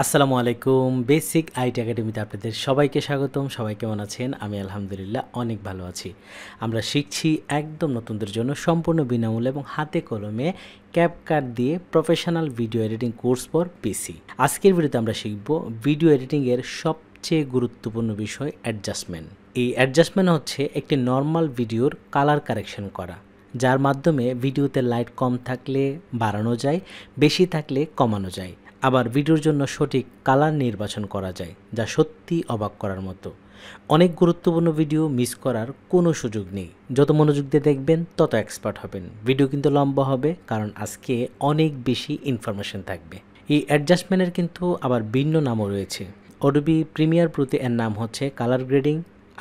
আসসালামু আলাইকুম। Basic IT একাডেমিতে আপনাদের সবাইকে স্বাগতম। সবাই কেমন আছেন? আমি আলহামদুলিল্লাহ অনেক ভালো আছি। আমরা শিখছি একদম নতুনদের জন্য সম্পূর্ণ বিনামূল্যে এবং হাতে কলমে ক্যাপকাট দিয়ে professional video editing course for পিসি। আজকের ভিডিওতে আমরা শিখব ভিডিও এডিটিংয়ের সবচেয়ে গুরুত্বপূর্ণ বিষয় অ্যাডজাস্টমেন্ট। এই অ্যাডজাস্টমেন্ট হচ্ছে একটি নর্মাল ভিডিওর কালার কারেকশন করা, যার মাধ্যমে ভিডিওতে লাইট কম থাকলে বাড়ানো যায়, বেশি থাকলে কমানো যায়। আবার ভিডিওর জন্য সঠিক কালার নির্বাচন করা যায়, যা সত্যি অবাক করার মতো। অনেক গুরুত্বপূর্ণ ভিডিও মিস করার কোনো সুযোগ নেই। যত মনোযোগ দিয়ে দেখবেন তত এক্সপার্ট হবেন। ভিডিও কিন্তু লম্বা হবে, কারণ আজকে অনেক বেশি ইনফরমেশন থাকবে। এই অ্যাডজাস্টমেন্টের কিন্তু আবার ভিন্ন নামও রয়েছে। অডোবি প্রিমিয়ার প্রোতে এর নাম হচ্ছে কালার গ্রেডিং,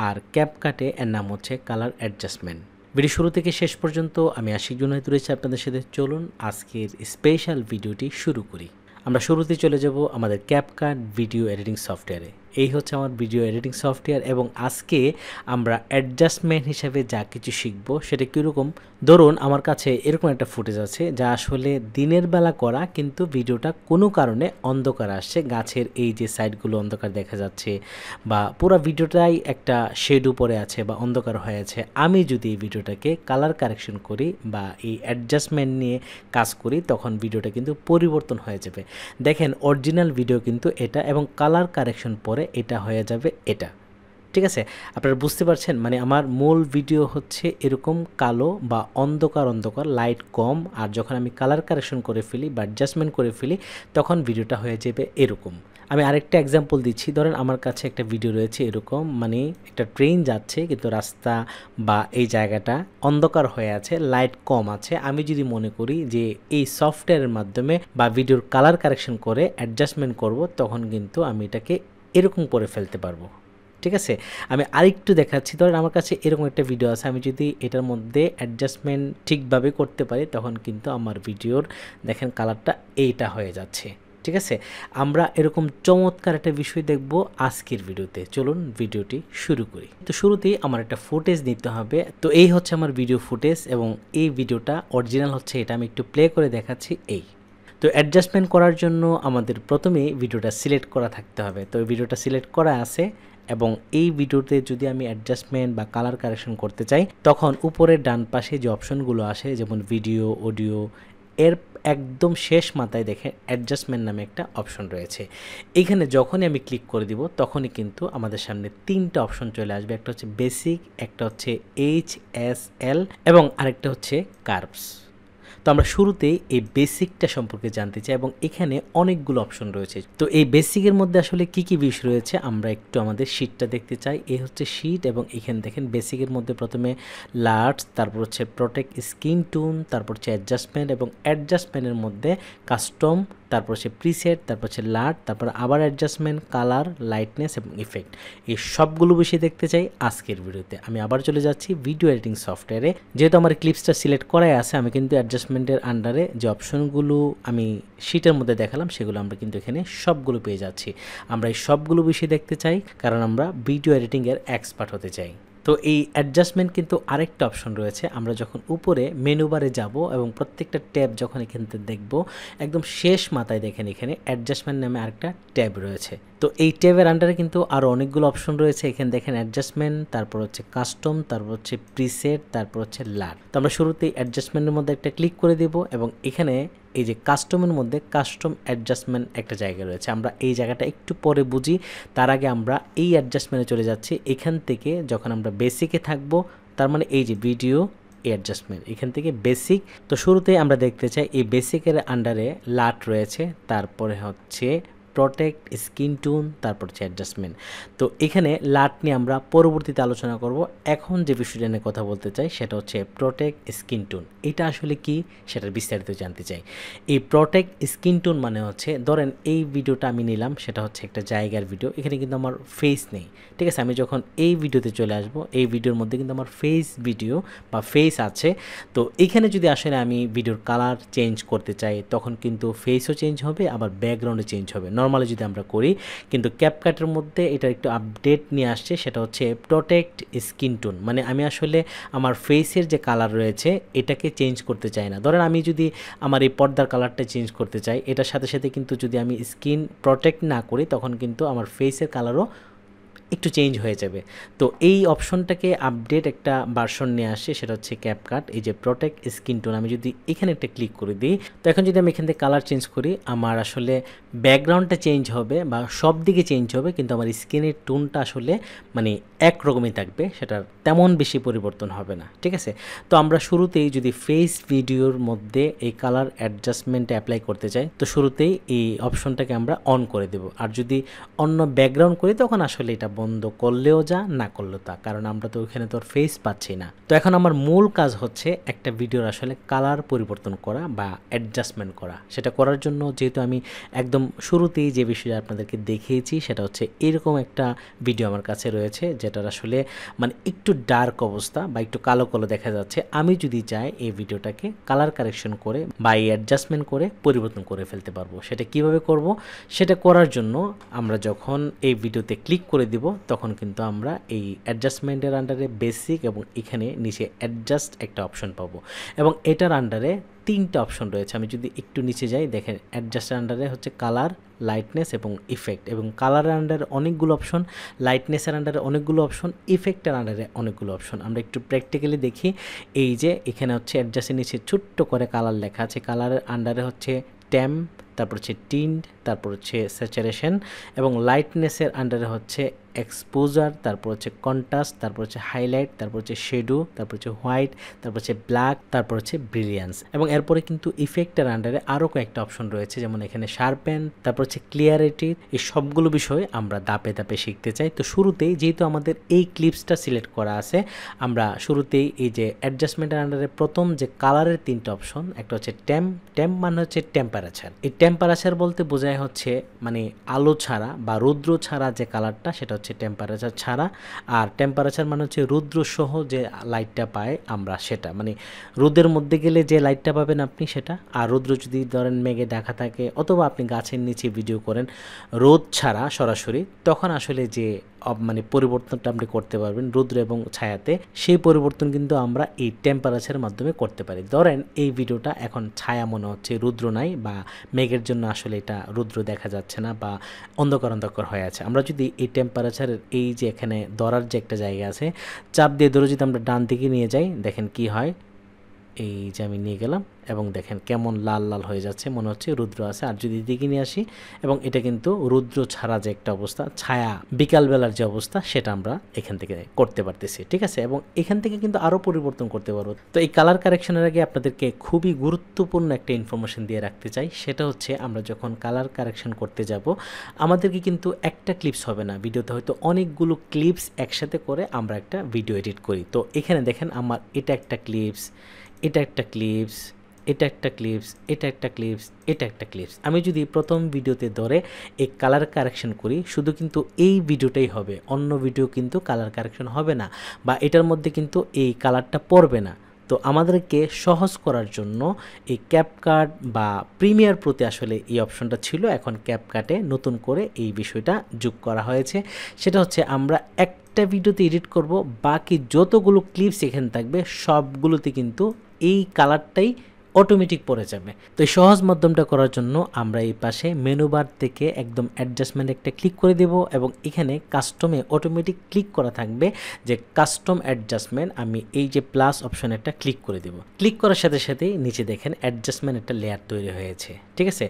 আর ক্যাপকাটে এর নাম হচ্ছে কালার অ্যাডজাস্টমেন্ট। ভিডিও শুরু থেকে শেষ পর্যন্ত আমি আশিক জুনায়েদ রয়েছি আপনাদের সাথে। চলুন আজকের স্পেশাল ভিডিওটি শুরু করি। আমরা শুরুতে চলে যাব আমাদের ক্যাপকাট ভিডিও এডিটিং সফটওয়্যারে। এই হচ্ছে আমার ভিডিও এডিটিং সফটওয়্যার, এবং আজকে আমরা অ্যাডজাস্টমেন্ট হিসেবে যা কিছু শিখব সেটা কীরকম। ধরুন আমার কাছে এরকম একটা ফুটেজ আছে, যা আসলে দিনের বেলা করা, কিন্তু ভিডিওটা কোনো কারণে অন্ধকার আসছে। গাছের এই যে সাইডগুলো অন্ধকার দেখা যাচ্ছে, বা পুরো ভিডিওটাই একটা শেড উপরে আছে বা অন্ধকার হয়ে আছে। আমি যদি এই ভিডিওটাকে কালার কারেকশন করি বা এই অ্যাডজাস্টমেন্ট নিয়ে কাজ করি, তখন ভিডিওটা কিন্তু পরিবর্তন হয়ে যাবে। দেখেন, অরিজিনাল ভিডিও কিন্তু এটা, এবং কালার কারেকশন পরে এটা হয়ে যাবে এটা। ঠিক আছে, আপনারা বুঝতে পারছেন? মানে আমার মূল ভিডিও হচ্ছে এরকম কালো বা অন্ধকার অন্ধকার, লাইট কম, আর যখন আমি কালার কারেকশন করে ফেলি বা অ্যাডজাস্টমেন্ট করে ফেলি, তখন ভিডিওটা হয়ে যাবে এরকম। আমি আরেকটা এক্সাম্পল দিচ্ছি। ধরেন আমার কাছে একটা ভিডিও রয়েছে এরকম, মানে একটা ট্রেন যাচ্ছে, কিন্তু রাস্তা বা এই জায়গাটা অন্ধকার হয়ে আছে, লাইট কম আছে। আমি যদি মনে করি যে এই সফটওয়্যারের মাধ্যমে বা ভিডিওর কালার কারেকশন করে অ্যাডজাস্টমেন্ট করব, তখন কিন্তু আমি এটাকে এরকম করে ফেলতে পারবো। ঠিক আছে, আমি আরেকটু দেখাচ্ছি। ধরেন আমার কাছে এরকম একটা ভিডিও আছে, আমি যদি এটার মধ্যে অ্যাডজাস্টমেন্ট ঠিকভাবে করতে পারি, তখন কিন্তু আমার ভিডিওর দেখেন কালারটা এইটা হয়ে যাচ্ছে। ঠিক আছে, আমরা এরকম চমৎকার একটা বিষয় দেখব আজকের ভিডিওতে। চলুন ভিডিওটি শুরু করি। তো শুরুতেই আমার একটা ফুটেজ নিতে হবে। তো এই হচ্ছে আমার ভিডিও ফুটেজ, এবং এই ভিডিওটা অরিজিনাল হচ্ছে এটা। আমি একটু প্লে করে দেখাচ্ছি। এই তো অ্যাডজাস্টমেন্ট করার জন্য আমাদের প্রথমেই ভিডিওটা সিলেক্ট করা থাকতে হবে। তো ভিডিওটা সিলেক্ট করা আছে, এবং এই ভিডিওতে যদি আমি অ্যাডজাস্টমেন্ট বা কালার কারেকশন করতে চাই, তখন উপরের ডান পাশে যে অপশনগুলো আসে, যেমন ভিডিও, অডিও, এর একদম শেষ মাথায় দেখে অ্যাডজাস্টমেন্ট নামে একটা অপশন রয়েছে। এইখানে যখনই আমি ক্লিক করে দিব, তখনই কিন্তু আমাদের সামনে তিনটা অপশন চলে আসবে। একটা হচ্ছে বেসিক, একটা হচ্ছে HSL, এবং আরেকটা হচ্ছে কার্ভস। তো আমরা শুরুতেই এই বেসিকটা সম্পর্কে জানতে চাই, এবং এখানে অনেকগুলো অপশন রয়েছে। তো এই বেসিকের মধ্যে আসলে কি কি বিষয় রয়েছে আমরা একটু আমাদের শীটটা দেখতে চাই। এই হচ্ছে শীট, এবং এখানে দেখেন বেসিকের মধ্যে প্রথমে লার্জ, তারপর হচ্ছে প্রোটেক্ট স্কিন টোন, তারপর হচ্ছে অ্যাডজাস্টমেন্ট, এবং অ্যাডজাস্টমেন্টের মধ্যে কাস্টম, তারপর হচ্ছে প্রিসেট, তারপর হচ্ছে লার্ট, তারপর আবার অ্যাডজাস্টমেন্ট, কালার, লাইটনেস এবং ইফেক্ট। এই সবগুলো বিষয় দেখতে চাই আজকের ভিডিওতে। আমি আবার চলে যাচ্ছি ভিডিও এডিটিং সফটওয়্যারে। যেহেতু আমার ক্লিপসটা সিলেক্ট করাই আছে, আমি কিন্তু অ্যাডজাস্টমেন্টের আন্ডারে যে অপশনগুলো আমি শীটের মধ্যে দেখালাম, সেগুলো আমরা কিন্তু এখানে সবগুলো পেয়ে যাচ্ছি। আমরা এই সবগুলো বিষয় দেখতে চাই, কারণ আমরা ভিডিও এডিটিংয়ের এক্সপার্ট হতে চাই। তো এই অ্যাডজাস্টমেন্ট কিন্তু আরেকটা অপশন রয়েছে। আমরা যখন উপরে মেনু বারে যাব এবং প্রত্যেকটা ট্যাব যখন এখান থেকে দেখব, একদম শেষ মাথায় দেখেন এখানে অ্যাডজাস্টমেন্ট নামে আরেকটা ট্যাব রয়েছে। তো এই ট্যাবের আন্ডারে কিন্তু আরও অনেকগুলো অপশন রয়েছে। এখানে দেখেন অ্যাডজাস্টমেন্ট, তারপর হচ্ছে কাস্টম, তারপর হচ্ছে প্রিসেট, তারপর হচ্ছে লার। তো আমরা শুরুতেই অ্যাডজাস্টমেন্টের মধ্যে একটা ক্লিক করে দেব, এবং এখানে এই যে কাস্টমের মধ্যে কাস্টম অ্যাডজাস্টমেন্ট একটা জায়গা রয়েছে। আমরা এই জায়গাটা একটু পরে বুঝি, তার আগে আমরা এই অ্যাডজাস্টমেন্টে চলে যাচ্ছি। এখান থেকে যখন আমরা বেসিকে থাকবো, তার মানে এই যে ভিডিও অ্যাডজাস্টমেন্ট, এখান থেকে বেসিক। তো শুরুতে আমরা দেখতে চাই এই বেসিকের আন্ডারে লাট রয়েছে, তারপরে হচ্ছে প্রোটেক্ট স্কিন টোন, তারপর হচ্ছে অ্যাডজাস্টমেন্ট। তো এখানে লাট নিয়ে আমরা পরবর্তীতে আলোচনা করব। এখন যে বিষয়টা নিয়ে কথা বলতে চাই সেটা হচ্ছে প্রোটেক্ট স্কিন টোন। এটা আসলে কি সেটার বিস্তারিত জানতে চাই। এই প্রোটেক্ট স্কিন টোন মানে হচ্ছে, ধরেন এই ভিডিওটা আমি নিলাম, সেটা হচ্ছে একটা জায়গার ভিডিও। এখানে কিন্তু আমার ফেস নেই। ঠিক আছে, আমি যখন এই ভিডিওতে চলে আসব, এই ভিডিওর মধ্যে কিন্তু আমার ফেস ভিডিও বা ফেস আছে। তো এখানে যদি আসলে আমি ভিডিওর কালার চেঞ্জ করতে চাই, তখন কিন্তু ফেসও চেঞ্জ হবে, আবার ব্যাকগ্রাউন্ডও চেঞ্জ হবে। নরমালি যদি আমরা করি, কিন্তু ক্যাপকাটের মধ্যে এটার একটু আপডেট নিয়ে আসছে, সেটা হচ্ছে প্রোটেক্ট স্কিন টোন। মানে আমি আসলে আমার ফেসের যে কালার রয়েছে এটাকে চেঞ্জ করতে চাই না। ধরেন আমি যদি আমার এই পর্দার কালারটা চেঞ্জ করতে চাই, এটার সাথে সাথে কিন্তু যদি আমি স্কিন প্রোটেক্ট না করি তখন কিন্তু আমার ফেসের কালারও একটু চেঞ্জ হয়ে যাবে। তো এই অপশনটাকে আপডেট একটা ভার্সন নিয়ে আসে, সেটা হচ্ছে ক্যাপকাট। এই যে প্রোটেক্ট স্কিন টোন, আমি যদি এখানে একটা ক্লিক করে দিই, তো এখন যদি আমি এখান থেকে কালার চেঞ্জ করি, আমার আসলে ব্যাকগ্রাউন্ডটা চেঞ্জ হবে বা সব দিকে চেঞ্জ হবে, কিন্তু আমার স্কিনের টোনটা আসলে মানে একরকমই থাকবে, সেটার তেমন বেশি পরিবর্তন হবে না। ঠিক আছে, তো আমরা শুরুতেই যদি ফেস ভিডিওর মধ্যে এই কালার অ্যাডজাস্টমেন্ট অ্যাপ্লাই করতে চাই, তো শুরুতেই এই অপশনটাকে আমরা অন করে দেব। আর যদি অন্য ব্যাকগ্রাউন্ড করি তখন আসলে এটা বন্ধ করলেও যা, না করলেও তা, কারণ আমরা তো ওখানে তোর ফেস পাচ্ছি না। তো এখন আমার মূল কাজ হচ্ছে একটা ভিডিওর আসলে কালার পরিবর্তন করা বা অ্যাডজাস্টমেন্ট করা। সেটা করার জন্য যেহেতু আমি একদম শুরুতেই যে বিষয়টা আপনাদেরকে দেখিয়েছি, সেটা হচ্ছে এরকম একটা ভিডিও আমার কাছে রয়েছে, যেটার আসলে মানে একটু ডার্ক অবস্থা বা একটু কালো কালো দেখা যাচ্ছে। আমি যদি চাই এই ভিডিওটাকে কালার কারেকশন করে বা এই অ্যাডজাস্টমেন্ট করে পরিবর্তন করে ফেলতে পারবো। সেটা কিভাবে করব? সেটা করার জন্য আমরা যখন এই ভিডিওতে ক্লিক করে দিব, তখন কিন্তু আমরা এই অ্যাডজাস্টমেন্টের আন্ডারে বেসিক এবং এখানে নিচে অ্যাডজাস্ট একটা অপশন পাবো, এবং এটার আন্ডারে 3টা অপশন রয়েছে। আমি যদি একটু নিচে যাই, দেখেন অ্যাডজাস্টের আন্ডারে হচ্ছে কালার, লাইটনেস এবং ইফেক্ট, এবং কালারের আন্ডারে অনেকগুলো অপশন, লাইটনেসের আন্ডারে অনেকগুলো অপশন, ইফেক্টের আন্ডারে অনেকগুলো অপশন। আমরা একটু প্র্যাকটিক্যালি দেখি। এই যে এখানে হচ্ছে অ্যাডজাস্টের নিচে ছোট্ট করে কালার লেখা আছে, কালারের আন্ডারে হচ্ছে ট্যাম্প, তারপর হচ্ছে টিন্ট, তারপর হচ্ছে স্যাচুরেশন, এবং লাইটনেসের আন্ডারে হচ্ছে এক্সপোজার, তারপর হচ্ছে কন্ট্রাস্ট, তারপর হচ্ছে হাইলাইট, তারপর হচ্ছে শেডো, তারপর হচ্ছে হোয়াইট, তারপর হচ্ছে ব্ল্যাক, তারপর হচ্ছে ব্রিলিয়ান্স। এবং এরপরে কিন্তু ইফেক্টের আন্ডারে আরও কয়েকটা অপশন রয়েছে, যেমন এখানে শার্পেন, তারপর হচ্ছে ক্লিয়ারিটি। এই সবগুলো বিষয় আমরা ধাপে ধাপে শিখতে চাই। তো শুরুতেই যেহেতু আমাদের এই ক্লিপসটা সিলেক্ট করা আছে, আমরা শুরুতেই এই যে অ্যাডজাস্টমেন্টের আন্ডারে প্রথম যে কালারের 3টা অপশন, একটা হচ্ছে ট্যাম্প মানে হচ্ছে টেম্পারেচার। এই টেম্পারেচার বলতে বোঝায় হচ্ছে মানে আলো ছাড়া বা রৌদ্র ছাড়া যে কালারটা, সেটা হচ্ছে টেম্পারেচার ছাড়া। আর টেম্পারেচার মানে হচ্ছে রৌদ্র সহ যে লাইটটা পাই আমরা, সেটা মানে রোদের মধ্যে গেলে যে লাইটটা পাবেন আপনি সেটা। আর রৌদ্র যদি ধরেন মেঘে ঢাকা থাকে, অথবা আপনি গাছের নিচে ভিডিও করেন রোদ ছাড়া সরাসরি, তখন আসলে যে মানে পরিবর্তনটা আপনি করতে পারবেন রৌদ্র এবং ছায়াতে, সেই পরিবর্তন কিন্তু আমরা এই টেম্পারেচারের মাধ্যমে করতে পারি। ধরেন এই ভিডিওটা এখন ছায়া মনে হচ্ছে, রৌদ্র নাই, বা মেঘের জন্য আসলে এটা রৌদ্র দেখা যাচ্ছে না বা অন্ধকার অন্ধকার হয়ে আছে। আমরা যদি এই টেম্পারেচারের এই যে এখানে ধরার যে একটা জায়গা আছে, চাপ দিয়ে ধরে যদি আমরা ডান দিকে নিয়ে যাই, দেখেন কি হয়। এই যে আমি নিয়ে গেলাম এবং দেখেন কেমন লাল লাল হয়ে যাচ্ছে, মনে হচ্ছে রুদ্র আছে। আর যদি দিকে নিয়ে আসি, এবং এটা কিন্তু রুদ্র ছাড়া যে একটা অবস্থা, ছায়া বিকালবেলার যে অবস্থা, সেটা আমরা এখান থেকে করতে পারতেছি। ঠিক আছে, এবং এখান থেকে কিন্তু আরও পরিবর্তন করতে পারবো। তো এই কালার কারেকশনের আগে আপনাদেরকে খুবই গুরুত্বপূর্ণ একটা ইনফরমেশন দিয়ে রাখতে চাই, সেটা হচ্ছে আমরা যখন কালার কারেকশন করতে যাব, আমাদেরকে কিন্তু একটা ক্লিপস হবে না, ভিডিওতে হয়তো অনেকগুলো ক্লিপস একসাথে করে আমরা একটা ভিডিও এডিট করি। তো এখানে দেখেন আমার এটা একটা ক্লিপস, এটা একটা ক্লিপস, এটা একটা ক্লিপস, এটা একটা ক্লিপস, এটা একটা ক্লিপস। আমি যদি প্রথম ভিডিওতে ধরে এই কালার কারেকশন করি, শুধু কিন্তু এই ভিডিওটাই হবে, অন্য ভিডিও কিন্তু কালার কারেকশন হবে না, বা এটার মধ্যে কিন্তু এই কালারটা পড়বে না। তো আমাদেরকে সহজ করার জন্য এই ক্যাপকাট বা প্রিমিয়ার প্রতি আসলে এই অপশনটা ছিল, এখন ক্যাপকাটে নতুন করে এই বিষয়টা যোগ করা হয়েছে। সেটা হচ্ছে আমরা একটা ভিডিওতে এডিট করব, বাকি যতগুলো ক্লিপস এখানে থাকবে সবগুলোতে কিন্তু এই কালারটাই অটোমেটিক পড়ে যাবে। তো এই সহজ মাধ্যমটা করার জন্য আমরা এই পাশে মেনু বার থেকে একদম অ্যাডজাস্টমেন্ট একটা ক্লিক করে দেব, এবং এখানে কাস্টমে অটোমেটিক ক্লিক করা থাকবে যে কাস্টম অ্যাডজাস্টমেন্ট। আমি এই যে প্লাস অপশন একটা ক্লিক করে দেব। ক্লিক করার সাথে সাথেই নিচে দেখেন অ্যাডজাস্টমেন্ট একটা লেয়ার তৈরি হয়েছে। ঠিক আছে,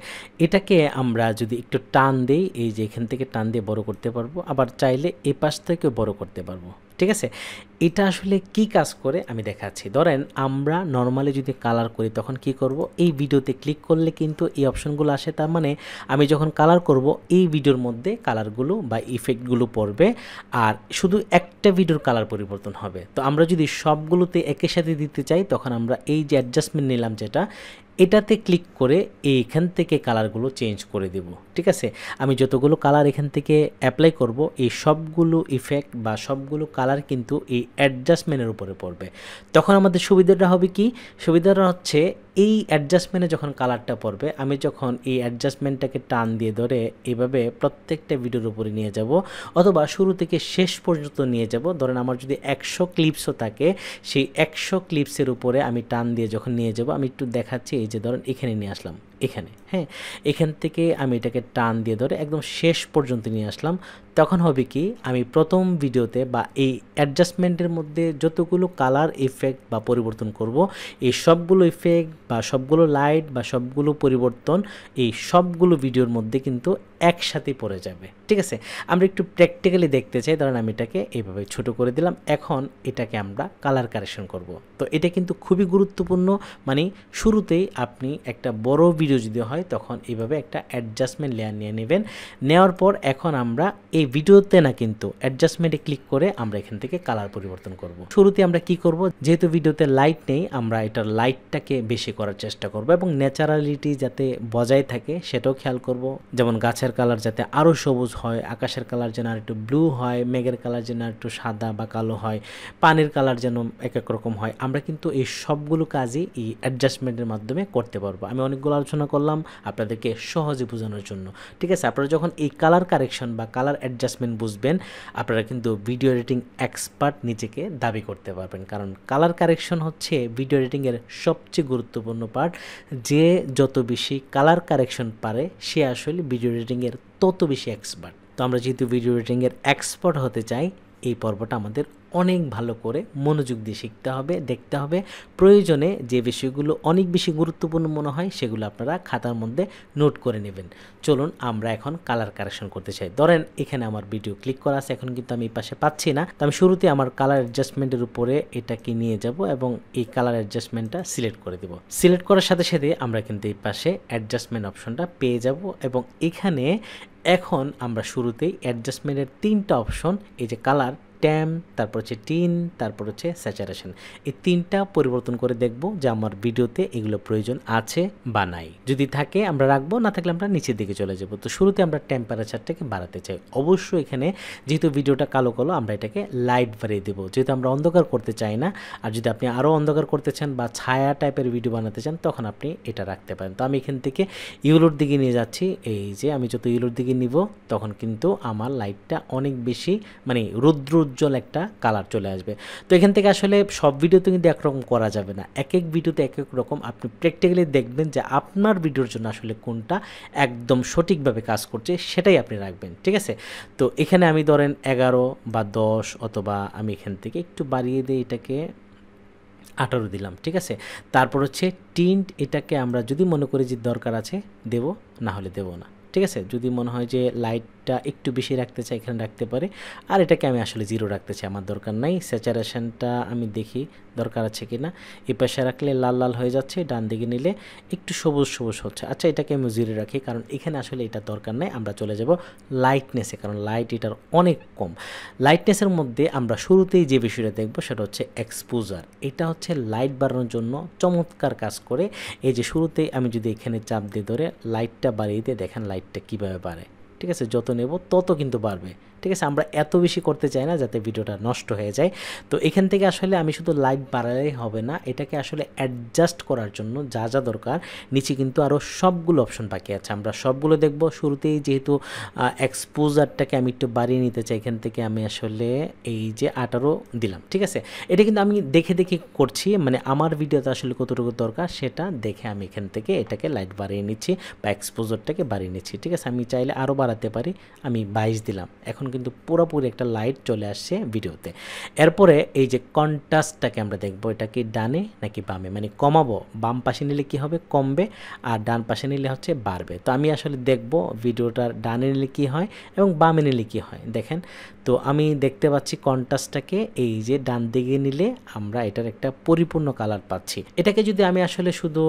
এটাকে আমরা যদি একটু টান দিই, এই যে এখান থেকে টান দিয়ে বড় করতে পারবো, আবার চাইলে এই পাশ থেকে বড় করতে পারবো। ঠিক আছে, এটা আসলে কি কাজ করে আমি দেখাচ্ছি। ধরেন আমরা নর্মালি যদি কালার করি তখন কি করব, এই ভিডিওতে ক্লিক করলে কিন্তু এই অপশনগুলো আসে, তার মানে আমি যখন কালার করব এই ভিডিওর মধ্যে কালারগুলো বা ইফেক্টগুলো পড়বে, আর শুধু একটা ভিডিওর কালার পরিবর্তন হবে। তো আমরা যদি সবগুলোতে একই সাথে দিতে চাই, তখন আমরা এই যে অ্যাডজাস্টমেন্ট নিলাম যেটা, এটাতে ক্লিক করে এইখান থেকে কালারগুলো চেঞ্জ করে দেব। ঠিক আছে, আমি যতগুলো কালার এখান থেকে অ্যাপ্লাই করব, এই সবগুলো ইফেক্ট বা সবগুলো কালার কিন্তু এই অ্যাডজাস্টমেন্টের উপরে পড়বে। তখন আমাদের সুবিধাটা হবে কি, সুবিধাটা হচ্ছে এই অ্যাডজাস্টমেন্টে যখন কালারটা পড়বে, আমি যখন এই অ্যাডজাস্টমেন্টটাকে টান দিয়ে ধরে এভাবে প্রত্যেকটা ভিডিওর উপরে নিয়ে যাব, অথবা শুরু থেকে শেষ পর্যন্ত নিয়ে যাব। ধরেন আমার যদি 100 ক্লিপসও থাকে, সেই 100 ক্লিপসের উপরে আমি টান দিয়ে যখন নিয়ে যাব, আমি একটু দেখাচ্ছি, এই যে ধরেন এখানে নিয়ে আসলাম, এখানে, হ্যাঁ, এখান থেকে আমি এটাকে টান দিয়ে ধরে একদম শেষ পর্যন্ত নিয়ে আসলাম। তখন হবে কি, আমি প্রথম ভিডিওতে বা এই অ্যাডজাস্টমেন্টের মধ্যে যতগুলো কালার ইফেক্ট বা পরিবর্তন করব, এই সবগুলো ইফেক্ট বা সবগুলো লাইট বা সবগুলো পরিবর্তন এই সবগুলো ভিডিওর মধ্যে কিন্তু একসাথে পড়ে যাবে। ঠিক আছে, আমরা একটু প্র্যাকটিক্যালি দেখতে চাই। ধরেন আমি এটাকে এইভাবে ছোট করে দিলাম, এখন এটাকে আমরা কালার কারেকশন করব। তো এটা কিন্তু খুবই গুরুত্বপূর্ণ, মানে শুরুতেই আপনি একটা বড় ভিডিও যদি হয় তখন এইভাবে একটা অ্যাডজাস্টমেন্ট লেয়ার নিয়ে নেবেন। নেওয়ার পর এখন আমরা এই ভিডিওতে না, কিন্তু অ্যাডজাস্টমেন্টে ক্লিক করে আমরা এখান থেকে কালার পরিবর্তন করব। শুরুতে আমরা কি করব, যেহেতু ভিডিওতে লাইট নেই, আমরা এটার লাইটটাকে বেশি করার চেষ্টা করব এবং ন্যাচারালিটি যাতে বজায় থাকে সেটাও খেয়াল করব। যেমন গাছের কালার যাতে আরও সবুজ হয়, আকাশের কালার যেন আর একটু ব্লু হয়, মেঘের কালার যেন আর একটু সাদা বা কালো হয়, পানির কালার যেন এক এক রকম হয়। আমরা কিন্তু এই সবগুলো কাজই এই অ্যাডজাস্টমেন্টের মাধ্যমে করতে পারবো। আমি অনেকগুলো আলোচনা করলাম আপনাদেরকে সহজে বোঝানোর জন্য। ঠিক আছে, আপনারা যখন এই কালার কারেকশন বা কালার অ্যাডজাস্টমেন্ট বুঝবেন, আপনারা কিন্তু ভিডিও এডিটিং এক্সপার্ট নিজেকে দাবি করতে পারবেন। কারণ কালার কারেকশন হচ্ছে ভিডিও এডিটিংয়ের সবচেয়ে গুরুত্বপূর্ণ পার্ট। যে যত বেশি কালার কারেকশন পারে, সে আসলে ভিডিও এডিটিংয়ের তত বেশি এক্সপার্ট। তো আমরা যেহেতু ভিডিও এডিটিংয়ের এক্সপার্ট হতে চাই, এই পর্বটা আমাদের অনেক ভালো করে মনোযোগ দিয়ে শিখতে হবে, দেখতে হবে। প্রয়োজনে যে বিষয়গুলো অনেক বেশি গুরুত্বপূর্ণ মনে হয় সেগুলো আপনারা খাতার মধ্যে নোট করে নেবেন। চলুন আমরা এখন কালার কারেকশন করতে চাই। ধরেন এখানে আমার ভিডিও ক্লিক করা আছে, এখন কিন্তু আমি এই পাশে পাচ্ছি না। তো আমি শুরুতে আমার কালার অ্যাডজাস্টমেন্টের উপরে এটাকে নিয়ে যাব এবং এই কালার অ্যাডজাস্টমেন্টটা সিলেক্ট করে দেব। সিলেক্ট করার সাথে সাথে আমরা কিন্তু এই পাশে অ্যাডজাস্টমেন্ট অপশনটা পেয়ে যাব এবং এখানে এখন আমরা শুরুতেই অ্যাডজাস্টমেন্টের 3টা অপশন, এই যে কালার, ট্যাম, তারপর হচ্ছে টিন, তারপর হচ্ছে স্যাচুরেশন, এই 3টা পরিবর্তন করে দেখব যে আমার ভিডিওতে এগুলো প্রয়োজন আছে বা নাই। যদি থাকে আমরা রাখবো, না থাকলে আমরা নিচের দিকে চলে যাব। তো শুরুতে আমরা টেম্পারেচারটাকে বাড়াতে চাই। অবশ্যই এখানে যেহেতু ভিডিওটা কালো কালো, আমরা এটাকে লাইট বাড়িয়ে দেবো, যেহেতু আমরা অন্ধকার করতে চাই না। আর যদি আপনি আরও অন্ধকার করতে চান বা ছায়া টাইপের ভিডিও বানাতে চান, তখন আপনি এটা রাখতে পারেন। তো আমি এখান থেকে ইউলোর দিকে নিয়ে যাচ্ছি। এই যে আমি যত ইউলোর দিকে নিব, তখন কিন্তু আমার লাইটটা অনেক বেশি, মানে রৌদ্র উজ্জ্বল একটা কালার চলে আসবে। তো এখান থেকে আসলে সব ভিডিওতে কিন্তু একরকম করা যাবে না, এক এক ভিডিওতে এক এক রকম। আপনি প্র্যাকটিক্যালি দেখবেন যে আপনার ভিডিওর জন্য আসলে কোনটা একদম সঠিকভাবে কাজ করছে, সেটাই আপনি রাখবেন। ঠিক আছে, তো এখানে আমি ধরেন 11 বা 10, অথবা আমি এখান থেকে একটু বাড়িয়ে দিই, এটাকে 18 দিলাম। ঠিক আছে, তারপর হচ্ছে টিন্ট, এটাকে আমরা যদি মনে করি যে দরকার আছে দেব, না হলে দেব না। ঠিক আছে, যদি মনে হয় যে লাইটটা একটু বেশি রাখতে চাই, এখানে রাখতে পারে। আর এটাকে আমি আসলে 0 রাখতে চাই, আমার দরকার নাই। স্যাচুরেশনটা আমি দেখি দরকার আছে কিনা। এই পাশে রাখলে লাল লাল হয়ে যাচ্ছে, ডান দিকে নিলে একটু সবুজ সবুজ হচ্ছে। আচ্ছা, এটাকে আমি 0 রাখি, কারণ এখানে আসলে এটা দরকার নাই। আমরা চলে যাব লাইটনেসে, কারণ লাইট এটার অনেক কম। লাইটনেসের মধ্যে আমরা শুরুতেই যে বিষয়টা দেখব সেটা হচ্ছে এক্সপোজার। এটা হচ্ছে লাইট বাড়ানোর জন্য চমৎকার কাজ করে। এই যে শুরুতেই আমি যদি এখানে চাপ দিয়ে ধরে লাইটটা বাড়িয়ে দিয়ে, দেখেন লাইটটা কীভাবে বাড়ে। ঠিক আছে, যত নেব তত কিন্তু বাড়বে। ঠিক আছে, আমরা এত বেশি করতে চাই না যাতে ভিডিওটা নষ্ট হয়ে যায়। তো এখান থেকে আসলে আমি শুধু লাইট বাড়ালেই হবে না, এটাকে আসলে অ্যাডজাস্ট করার জন্য যা যা দরকার, নিচে কিন্তু আরও সবগুলো অপশন বাকি আছে, আমরা সবগুলো দেখব। শুরুতেই যেহেতু এক্সপোজারটাকে আমি একটু বাড়িয়ে নিতে চাই, এখান থেকে আমি আসলে এই যে 18 দিলাম। ঠিক আছে, এটা কিন্তু আমি দেখে দেখে করছি, মানে আমার ভিডিওতে আসলে কতটুকু দরকার সেটা দেখে আমি এখান থেকে এটাকে লাইট বাড়িয়ে নিচ্ছি বা এক্সপোজারটাকে বাড়িয়ে নিচ্ছি। ঠিক আছে, আমি চাইলে আরও বাড়াতে পারি, আমি 22 দিলাম। এখন কিন্তু পুরোপুরি একটা লাইট চলে আসছে ভিডিওতে। এরপরে এই যে কন্ট্রাস্টটাকে আমরা দেখব, এটা কি ডানে নাকি বামে, মানে কমাবো, বাম পাশে নিলে কি হবে, কমবে, আর ডান পাশে নিলে হচ্ছে বাড়বে। তো আমি আসলে দেখব ভিডিওটার ডানে নিলে কি হয় এবং বামে নিলে কি হয়। দেখেন, তো আমি দেখতে পাচ্ছি কন্ট্রাস্টটাকে এই যে ডান দিকে নিলে আমরা এটার একটা পরিপূর্ণ কালার পাচ্ছি। এটাকে যদি আমি আসলে শুধু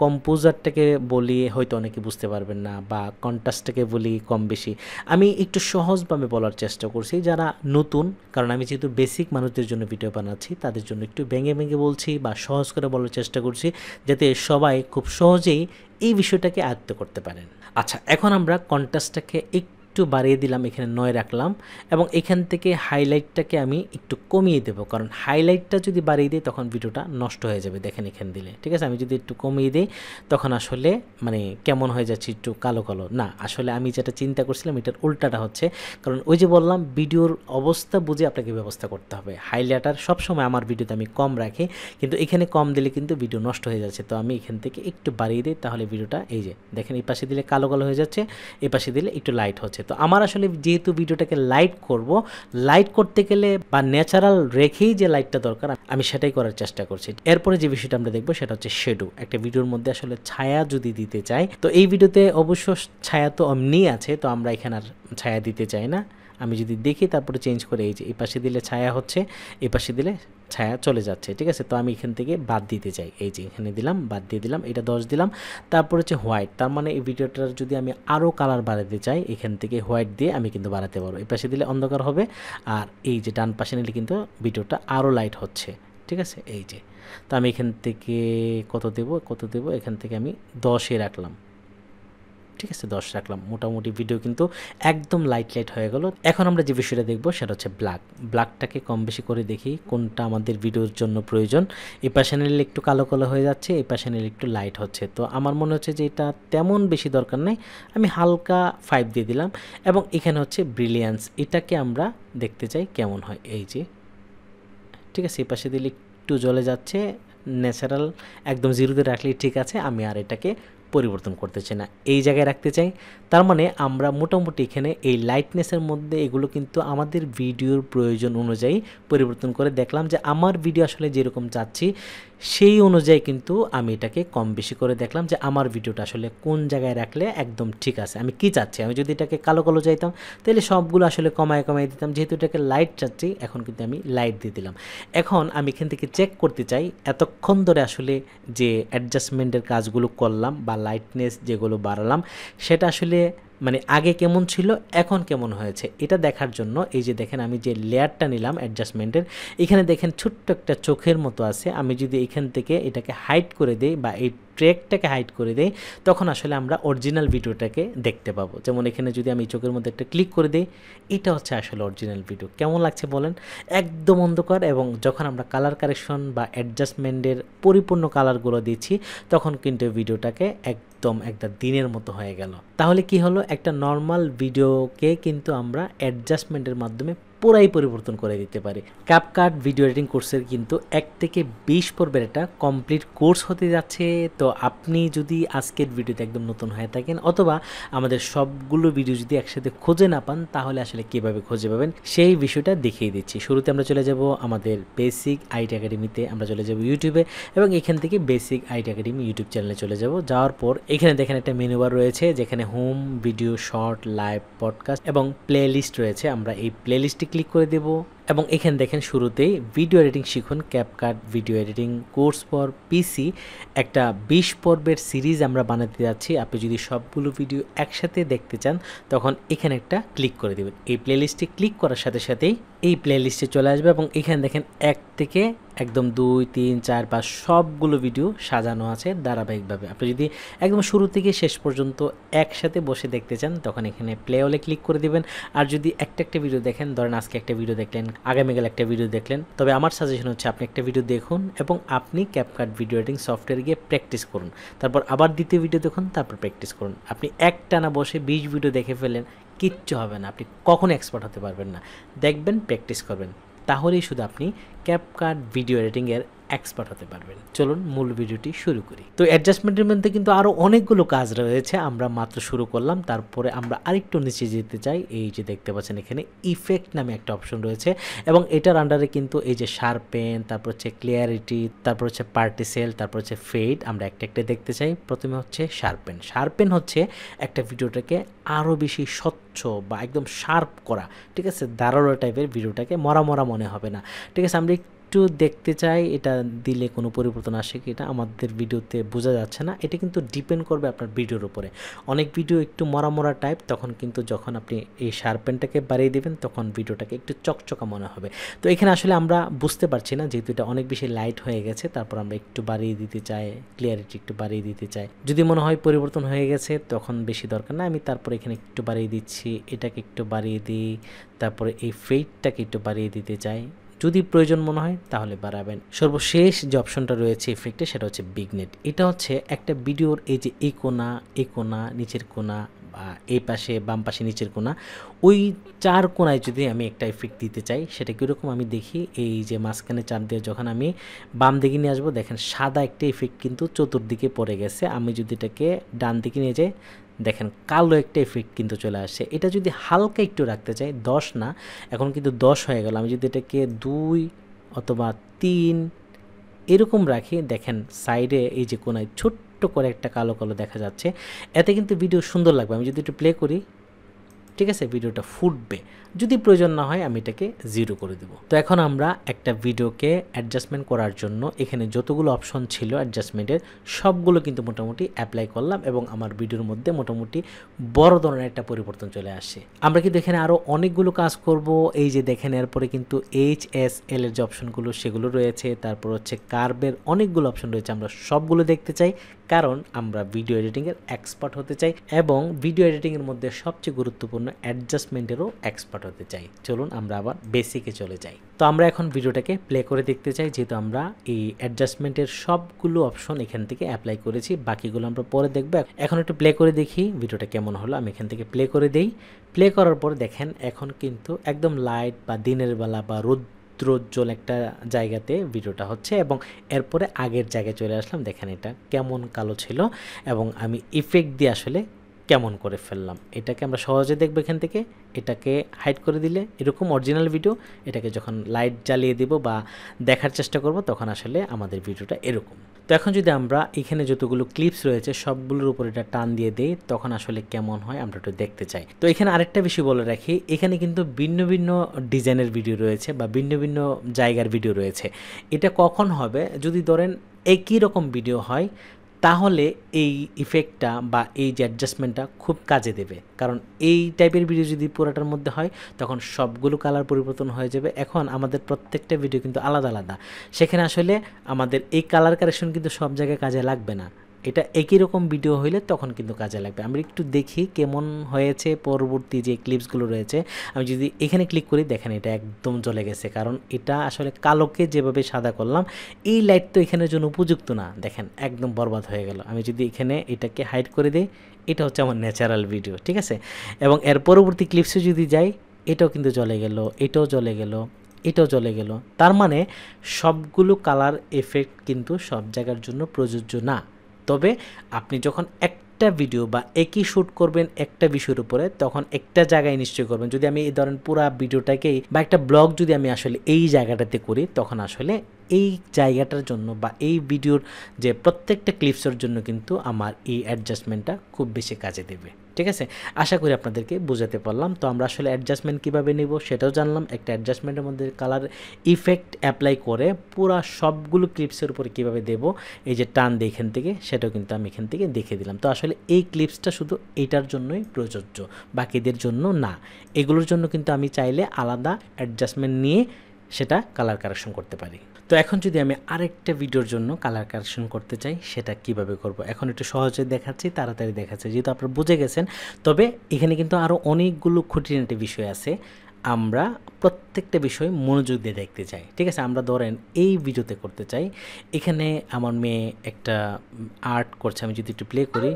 কম্পোজারটাকে বলি, হয়তো অনেকে বুঝতে পারবেন না, বা কন্ট্রাস্টটাকে বলি কম বেশি, আমি একটু সহজভাবে বলার চেষ্টা করছি যারা নতুন, কারণ আমি যেহেতু বেসিক মানুষদের জন্য ভিডিও বানাচ্ছি, তাদের জন্য একটু ভেঙে ভেঙে বলছি বা সহজ করে বলার চেষ্টা করছি, যাতে সবাই খুব সহজেই এই বিষয়টাকে আয়ত্ত করতে পারেন। আচ্ছা, এখন আমরা কন্ট্রাস্টটাকে একটু একটু বাড়িয়ে দিলাম, এখানে 9 রাখলাম এবং এখান থেকে হাইলাইটটাকে আমি একটু কমিয়ে দেবো, কারণ হাইলাইটটা যদি বাড়িয়ে দিই তখন ভিডিওটা নষ্ট হয়ে যাবে। দেখেন এখানে দিলে, ঠিক আছে। আমি যদি একটু কমিয়ে দিই তখন আসলে মানে কেমন হয়ে যাচ্ছে, একটু কালো কালো না। আসলে আমি যেটা চিন্তা করছিলাম এটার উল্টাটা হচ্ছে, কারণ ওই যে বললাম ভিডিওর অবস্থা বুঝে আপনাকে ব্যবস্থা করতে হবে। হাইলাইটার সবসময় আমার ভিডিওতে আমি কম রাখি, কিন্তু এখানে কম দিলে কিন্তু ভিডিও নষ্ট হয়ে যাচ্ছে। তো আমি এখান থেকে একটু বাড়িয়ে দিই, তাহলে ভিডিওটা এই যে দেখেন এই পাশে দিলে কালো কালো হয়ে যাচ্ছে, এই পাশে দিলে একটু লাইট হচ্ছে। তো আমার আসলে যেহেতু ভিডিওটাকে লাইট করব, লাইট করতে গেলে বা ন্যাচারাল রেখেই যে লাইটটা দরকার আমি সেটাই করার চেষ্টা করছি। এরপরে যে বিষয়টা আমরা দেখবো সেটা হচ্ছে শ্যাডো। একটা ভিডিওর মধ্যে আসলে ছায়া যদি দিতে চাই, তো এই ভিডিওতে অবশ্য ছায়া তো এমনি আছে, তো আমরা এখানে আর ছায়া দিতে চাই না। আমি যদি দেখি তারপরে চেঞ্জ করে এই যে এই পাশে দিলে ছায়া হচ্ছে, এই পাশে দিলে ছায়া চলে যাচ্ছে, ঠিক আছে। তো আমি এখান থেকে বাদ দিতে চাই, এই যে এখানে দিলাম, বাদ দিয়ে দিলাম, এটা 10 দিলাম। তারপর হচ্ছে হোয়াইট, তার মানে এই ভিডিওটার যদি আমি আরও কালার বাড়াতে চাই এখান থেকে হোয়াইট দিয়ে আমি কিন্তু বাড়াতে পারবো। এই পাশে দিলে অন্ধকার হবে, আর এই যে ডান পাশে নিলে কিন্তু ভিডিওটা আরও লাইট হচ্ছে, ঠিক আছে। এই যে তো আমি এখান থেকে কত দেব, এখান থেকে আমি 10-এ রাখলাম, ঠিক আছে, 10 রাখলাম। মোটামুটি ভিডিও কিন্তু একদম লাইট হয়ে গেল। এখন আমরা যে বিষয়টা দেখবো সেটা হচ্ছে ব্ল্যাকটাকে কম বেশি করে দেখি কোনটা আমাদের ভিডিওর জন্য প্রয়োজন। এই পাশে নিলে একটু কালো কালো হয়ে যাচ্ছে, এই পাশে নিলে একটু লাইট হচ্ছে। তো আমার মনে হচ্ছে যে এটা তেমন বেশি দরকার নেই, আমি হালকা 5 দিয়ে দিলাম। এবং এখানে হচ্ছে ব্রিলিয়ান্স, এটাকে আমরা দেখতে চাই কেমন হয়, এই যে, ঠিক আছে। এই পাশে দিলে একটু জ্বলে যাচ্ছে, ন্যাচারাল একদম 0-তে রাখলেই ঠিক আছে। আমি আর এটাকে পরিবর্তন করতে চাই না, এই জায়গায় রাখতে চাই। তার মানে আমরা মোটামুটি এখানে এই লাইটনেসের মধ্যে এগুলো কিন্তু আমাদের ভিডিওর প্রয়োজন অনুযায়ী পরিবর্তন করে দেখলাম যে আমার ভিডিও আসলে যেরকম চাচ্ছি সেই অনুযায়ী কিন্তু আমি এটাকে কম বেশি করে দেখলাম যে আমার ভিডিওটা আসলে কোন জায়গায় রাখলে একদম ঠিক আছে, আমি কি চাচ্ছি। আমি যদি এটাকে কালো কালো চাইতাম তাহলে সবগুলো আসলে কমায় দিতাম, যেহেতু এটাকে লাইট চাচ্ছি এখন কিন্তু আমি লাইট দিয়ে দিলাম। এখন আমি এখান থেকে চেক করতে চাই এতক্ষণ ধরে আসলে যে অ্যাডজাস্টমেন্টের কাজগুলো করলাম বা লাইটনেস যেগুলো বাড়ালাম সেটা আসলে মানে আগে কেমন ছিল এখন কেমন হয়েছে, এটা দেখার জন্য এই যে দেখেন আমি যে লেয়ারটা নিলাম অ্যাডজাস্টমেন্টের, এখানে দেখেন ছোট্ট একটা চোখের মতো আছে। আমি যদি এখান থেকে এটাকে হাইড করে দেই বা এই ট্র্যাকটাকে হাইড করে দেই তখন আসলে আমরা অরিজিনাল ভিডিওটাকে দেখতে পাবো। যেমন এখানে যদি আমি চোখের মধ্যে একটা ক্লিক করে দিই, এটা হচ্ছে আসলে অরিজিনাল ভিডিও। কেমন লাগছে বলেন, একদম অন্ধকার। এবং যখন আমরা কালার কারেকশন বা অ্যাডজাস্টমেন্টের পরিপূর্ণ কালারগুলো দিচ্ছি তখন কিন্তু ভিডিওটাকে একদম একটা দিনের মতো হয়ে গেল। তাহলে কি হলো, একটা নর্মাল ভিডিওকে কিন্তু আমরা অ্যাডজাস্টমেন্টের মাধ্যমে পুরাই পরিবর্তন করে দিতে পারি। ক্যাপকাট ভিডিও এডিটিং কোর্সের কিন্তু 1 থেকে 20 পর্বের একটা কমপ্লিট কোর্স হতে যাচ্ছে। তো আপনি যদি আজকের ভিডিওতে একদম নতুন হয়ে থাকেন অথবা আমাদের সবগুলো ভিডিও যদি একসাথে খুঁজে না পান তাহলে আসলে কিভাবে খুঁজে পাবেন সেই বিষয়টা দেখিয়ে দিচ্ছি। শুরুতে আমরা চলে যাব আমাদের বেসিক আইটি একাডেমিতে, আমরা চলে যাব ইউটিউবে এবং এখান থেকে বেসিক আইটি একাডেমি ইউটিউব চ্যানেলে চলে যাব। যাওয়ার পর এখানে দেখেন একটা মেনু বার রয়েছে যেখানে home, video, short, live, podcast এবং প্লে লিস্ট রয়েছে। আমরা এই প্লে লিস্টে ক্লিক করে দেব এবং এখানে দেখেন শুরুতেই ভিডিও এডিটিং শিখুন CapCut video editing course for পিসি, একটা 20 পর্বের সিরিজ আমরা বানাতে যাচ্ছি। আপনি যদি সবগুলো ভিডিও একসাথে দেখতে চান তখন এখানে একটা ক্লিক করে দেবেন। এই প্লে লিস্টে ক্লিক করার সাথে সাথেই এই প্লে লিস্টে চলে আসবে এবং এখানে দেখেন 1 থেকে একদম 2, 3, 4, 5 সবগুলো ভিডিও সাজানো আছে ধারাবাহিকভাবে। আপনি যদি একদম শুরু থেকে শেষ পর্যন্ত একসাথে বসে দেখতে চান তখন এখানে প্লে হলে ক্লিক করে দিবেন। আর যদি একটা ভিডিও দেখেন, ধরেন আজকে একটা ভিডিও দেখলেন, আগামীকাল একটা ভিডিও দেখলেন, তবে আমার সাজেশন হচ্ছে আপনি একটা ভিডিও দেখুন এবং আপনি ক্যাপকাট ভিডিও এডিটিং সফটওয়্যারে গিয়ে প্র্যাকটিস করুন, তারপর আবার দ্বিতীয় ভিডিও দেখুন, তারপর প্র্যাকটিস করুন। আপনি একটানা বসে 20 ভিডিও দেখে ফেলেন, কিচ্ছু হবে না, আপনি কখনো এক্সপার্ট হতে পারবেন না। দেখবেন, প্র্যাকটিস করবেন, তাহলেই শুধু আপনি ক্যাপকাট ভিডিও এডিটিংয়ের এক্সপার্ট হতে পারবেন। চলুন মূল ভিডিওটি শুরু করি। তো অ্যাডজাস্টমেন্টের মধ্যে কিন্তু আরও অনেকগুলো কাজ রয়েছে, আমরা মাত্র শুরু করলাম। তারপরে আমরা আরেকটু নিচে যেতে চাই, এই যে দেখতে পাচ্ছেন এখানে ইফেক্ট নামে একটা অপশন রয়েছে এবং এটার আন্ডারে কিন্তু এই যে শার্পেন, তারপর হচ্ছে ক্লিয়ারিটি, তারপর হচ্ছে পার্টিসেল, তারপর হচ্ছে ফেড, আমরা একটা দেখতে চাই। প্রথমে হচ্ছে শার্পেন হচ্ছে একটা ভিডিওটাকে আরও বেশি স্বচ্ছ বা একদম শার্প করা, ঠিক আছে, ধারালো টাইপের ভিডিওটাকে মরা মনে হবে না, ঠিক আছে। আমরা একটু দেখতে চাই এটা দিলে কোনো পরিবর্তন আসে কি, এটা আমাদের ভিডিওতে বোঝা যাচ্ছে না। এটা কিন্তু ডিপেন্ড করবে আপনার ভিডিওর উপরে। অনেক ভিডিও একটু মরা মরা টাইপ, তখন কিন্তু যখন আপনি এই শার্পেনটাকে বাড়িয়ে দিবেন তখন ভিডিওটাকে একটু চকচকা মনে হবে। তো এখানে আসলে আমরা বুঝতে পারছি না, যেহেতু এটা অনেক বেশি লাইট হয়ে গেছে, তারপর আমরা একটু বাড়িয়ে দিতে চাই, ক্লিয়ারিটি একটু বাড়িয়ে দিতে চাই। যদি মনে হয় পরিবর্তন হয়ে গেছে তখন বেশি দরকার না, আমি তারপর এখানে একটু বাড়িয়ে দিচ্ছি, এটাকে একটু বাড়িয়ে দিই, তারপরে এই ফেডটাকে একটু বাড়িয়ে দিতে চাই। যদি প্রয়োজন মনে হয় তাহলে বাড়াবেন। সর্বশেষ যে অপশনটা রয়েছে ইফেক্টে সেটা হচ্ছে বিগনেট। এটা হচ্ছে একটা ভিডিওর এই যে এই কোণা, নিচের কোণা, এই পাশে বাম পাশে নিচের কোণা, ওই 4 কোণায় যদি আমি একটা ইফেক্ট দিতে চাই সেটা কীরকম আমি দেখি। এই যে মাঝখানে চাপ দিয়ে যখন আমি বাম দিকে নিয়ে আসবো, দেখেন সাদা একটা ইফেক্ট কিন্তু চতুর্দিকে পড়ে গেছে। আমি যদি এটাকে ডান দিকে নিয়ে যাই, দেখেন কালো একটা ইফেক্ট কিন্তু চলে আসে। এটা যদি হালকা একটু রাখতে চাই, 10 না, এখন কিন্তু 10 হয়ে গেল, আমি যদি এটাকে 2 অথবা 3 এরকম রাখি, দেখেন সাইডে এই যে কোনায় ছোট্ট করে একটা কালো কালো দেখা যাচ্ছে, এতে কিন্তু ভিডিও সুন্দর লাগবে। আমি যদি একটু প্লে করি, ঠিক আছে, ভিডিওটা ফুটবে। যদি প্রয়োজন না হয় আমি এটাকে 0 করে দেব। তো এখন আমরা একটা ভিডিওকে অ্যাডজাস্টমেন্ট করার জন্য এখানে যতগুলো অপশন ছিল অ্যাডজাস্টমেন্টের সবগুলো কিন্তু মোটামুটি অ্যাপ্লাই করলাম এবং আমার ভিডিওর মধ্যে মোটামুটি বড় ধরনের একটা পরিবর্তন চলে আসে। আমরা কিন্তু এখানে আরও অনেকগুলো কাজ করব। এই যে দেখেন এরপরে কিন্তু HSL এর যে অপশনগুলো সেগুলো রয়েছে, তারপর হচ্ছে কার্ভের অনেকগুলো অপশন রয়েছে। আমরা সবগুলো দেখতে চাই কারণ আমরা ভিডিও এডিটিংয়ের এক্সপার্ট হতে চাই এবং ভিডিও এডিটিংয়ের মধ্যে সবচেয়ে গুরুত্বপূর্ণ অ্যাডজাস্টমেন্টেরও এক্সপার্ট হতে চাই। চলুন আমরা আবার বেসিকে চলে যাই। তো আমরা এখন ভিডিওটাকে প্লে করে দেখতে চাই, যেহেতু আমরা এই অ্যাডজাস্টমেন্টের সবগুলো অপশন এখান থেকে অ্যাপ্লাই করেছি, বাকিগুলো আমরা পরে দেখব। এখন একটু প্লে করে দেখি ভিডিওটা কেমন হলো। আমি এখান থেকে প্লে করে দেই। প্লে করার পর দেখেন এখন কিন্তু একদম লাইট বা দিনের বেলা বা রৌদ্রোজ্জ্বল একটা জায়গাতে ভিডিওটা হচ্ছে এবং এরপরে আগের জায়গায় চলে আসলাম। দেখেন এটা কেমন কালো ছিল এবং আমি ইফেক্ট দিয়ে আসলে কেমন করে ফেললাম। এটাকে আমরা সহজে দেখবো এখান থেকে। এটাকে হাইড করে দিলে এরকম অরিজিনাল ভিডিও, এটাকে যখন লাইট জ্বালিয়ে দিব বা দেখার চেষ্টা করব তখন আসলে আমাদের ভিডিওটা এরকম। তো এখন যদি আমরা এখানে যতগুলো ক্লিপস রয়েছে সবগুলোর উপর এটা টান দিয়ে দেই তখন আসলে কেমন হয় আমরা একটু দেখতে চাই। তো এখানে আরেকটা বিষয় বলে রাখি, এখানে কিন্তু ভিন্ন ভিন্ন ডিজাইনের ভিডিও রয়েছে বা ভিন্ন ভিন্ন জায়গার ভিডিও রয়েছে। এটা কখন হবে, যদি ধরেন একই রকম ভিডিও হয় তাহলে এই ইফেক্টটা বা এই যে অ্যাডজাস্টমেন্টটা খুব কাজে দেবে। কারণ এই টাইপের ভিডিও যদি পুরাটার মধ্যে হয় তখন সবগুলো কালার পরিবর্তন হয়ে যাবে। এখন আমাদের প্রত্যেকটা ভিডিও কিন্তু আলাদা আলাদা, সেখানে আসলে আমাদের এই কালার কারেকশন কিন্তু সব জায়গায় কাজে লাগবে না। এটা একই রকম ভিডিও হইলে তখন কিন্তু কাজে লাগবে। আমরা একটু দেখি কেমন হয়েছে পরবর্তী যে ক্লিপসগুলো রয়েছে। আমি যদি এখানে ক্লিক করি, দেখেন এটা একদম চলে গেছে, কারণ এটা আসলে কালোকে যেভাবে সাদা করলাম এই লাইট তো এখানের জন্য উপযুক্ত না। দেখেন একদম বরবাদ হয়ে গেল। আমি যদি এখানে এটাকে হাইড করে দিই, এটা হচ্ছে আমার ন্যাচারাল ভিডিও, ঠিক আছে। এবং এর পরবর্তী ক্লিপসে যদি যাই, এটাও কিন্তু চলে গেল, এটাও চলে গেল, এটাও চলে গেল। তার মানে সবগুলো কালার এফেক্ট কিন্তু সব জায়গার জন্য প্রযোজ্য না। তবে আপনি যখন একটা ভিডিও বা একই শ্যুট করবেন একটা বিষয়ের উপরে, তখন একটা জায়গায় নিশ্চয়ই করবেন। যদি আমি এই ধরেন পুরো ভিডিওটাকেই বা একটা ব্লগ যদি আমি আসলে এই জায়গাটাতে করি, তখন আসলে এই জায়গাটার জন্য বা এই ভিডিওর যে প্রত্যেকটা ক্লিপসের জন্য কিন্তু আমার এই অ্যাডজাস্টমেন্টটা খুব বেশি কাজে দেবে, ঠিক আছে। আশা করি আপনাদেরকে বোঝাতে পারলাম। তো আমরা আসলে অ্যাডজাস্টমেন্ট কীভাবে নেব সেটাও জানলাম। একটা অ্যাডজাস্টমেন্টের মধ্যে কালার ইফেক্ট অ্যাপ্লাই করে পুরা সবগুলো ক্লিপসের উপরে কীভাবে দেব, এই যে টান দিয়ে এখান থেকে, সেটাও কিন্তু আমি এখান থেকে দেখে দিলাম। তো আসলে এই ক্লিপসটা শুধু এইটার জন্যই প্রযোজ্য, বাকিদের জন্য না। এগুলোর জন্য কিন্তু আমি চাইলে আলাদা অ্যাডজাস্টমেন্ট নিয়ে সেটা কালার কারেকশন করতে পারি। তো এখন যদি আমি আরেকটা ভিডিওর জন্য কালার কারেকশন করতে চাই, সেটা কিভাবে করব এখন একটু সহজে দেখাচ্ছি, তাড়াতাড়ি দেখাচ্ছি, যেহেতু আপনারা বুঝে গেছেন। তবে এখানে কিন্তু আরও অনেকগুলো খুঁটিনাটি বিষয় আছে, আমরা প্রত্যেকটা বিষয় মনোযোগ দিয়ে দেখতে চাই, ঠিক আছে। আমরা ধরেন এই ভিডিওতে করতে চাই, এখানে আমার মেয়ে একটা আর্ট করছে। আমি যদি একটু প্লে করি,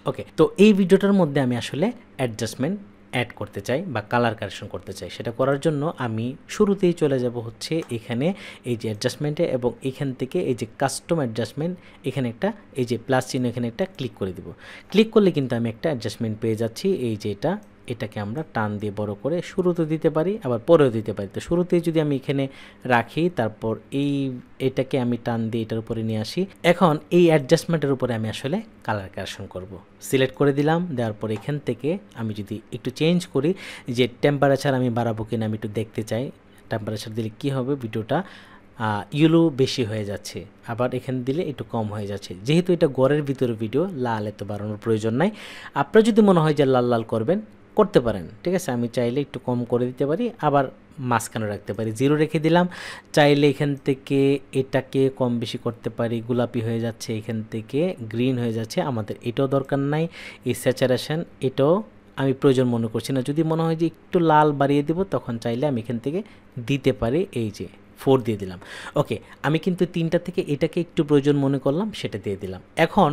ওকে। তো এই ভিডিওটার মধ্যে আমি আসলে অ্যাডজাস্টমেন্ট অ্যাড করতে চাই বা কালার কারেকশন করতে চাই। সেটা করার জন্য আমি শুরুতেই চলে যাব হচ্ছে এখানে এই যে অ্যাডজাস্টমেন্টে, এবং এখান থেকে এই যে কাস্টম অ্যাডজাস্টমেন্ট, এখানে একটা এই যে প্লাস চিহ্ন, এখানে একটা ক্লিক করে দিব। ক্লিক করলে কিন্তু আমি একটা অ্যাডজাস্টমেন্ট পেয়ে যাচ্ছি। এই যে এটা এটাকে আমরা টান দিয়ে বড় করে শুরুতে দিতে পারি, আবার পরেও দিতে পারি। তো শুরুতেই যদি আমি এখানে রাখি, তারপর এটাকে আমি টান দিয়ে এটার উপরে নিয়ে আসি। এখন এই অ্যাডজাস্টমেন্টের উপরে আমি আসলে কালার কারেকশন করব। সিলেক্ট করে দিলাম, দেওয়ার পর এখান থেকে আমি যদি একটু চেঞ্জ করি যে টেম্পারেচার আমি বাড়াবো কিনা আমি একটু দেখতে চাই। টেম্পারেচার দিলে কি হবে, ভিডিওটা ইয়েলো বেশি হয়ে যাচ্ছে, আবার এখানে দিলে একটু কম হয়ে যাচ্ছে। যেহেতু এটা ঘরের ভিতরে ভিডিও, লাল এত বাড়ানোর প্রয়োজন নাই। আপনার যদি মনে হয় যে লাল লাল করবেন, করতে পারেন, ঠিক আছে। আমি চাইলে একটু কম করে দিতে পারি, আবার মাঝখানে রাখতে পারি, 0 রেখে দিলাম। চাইলে এখান থেকে এটাকে কম বেশি করতে পারি, গোলাপি হয়ে যাচ্ছে, এখান থেকে গ্রিন হয়ে যাচ্ছে, আমাদের এটাও দরকার নাই। এই স্যাচুরেশন এটাও আমি প্রয়োজন মনে করছি না। যদি মনে হয় যে একটু লাল বাড়িয়ে দেব, তখন চাইলে আমি এখান থেকে দিতে পারি। এই যে 4 দিয়ে দিলাম। ওকে, আমি কিন্তু 3টা থেকে এটাকে একটু প্রয়োজন মনে করলাম, সেটা দিয়ে দিলাম। এখন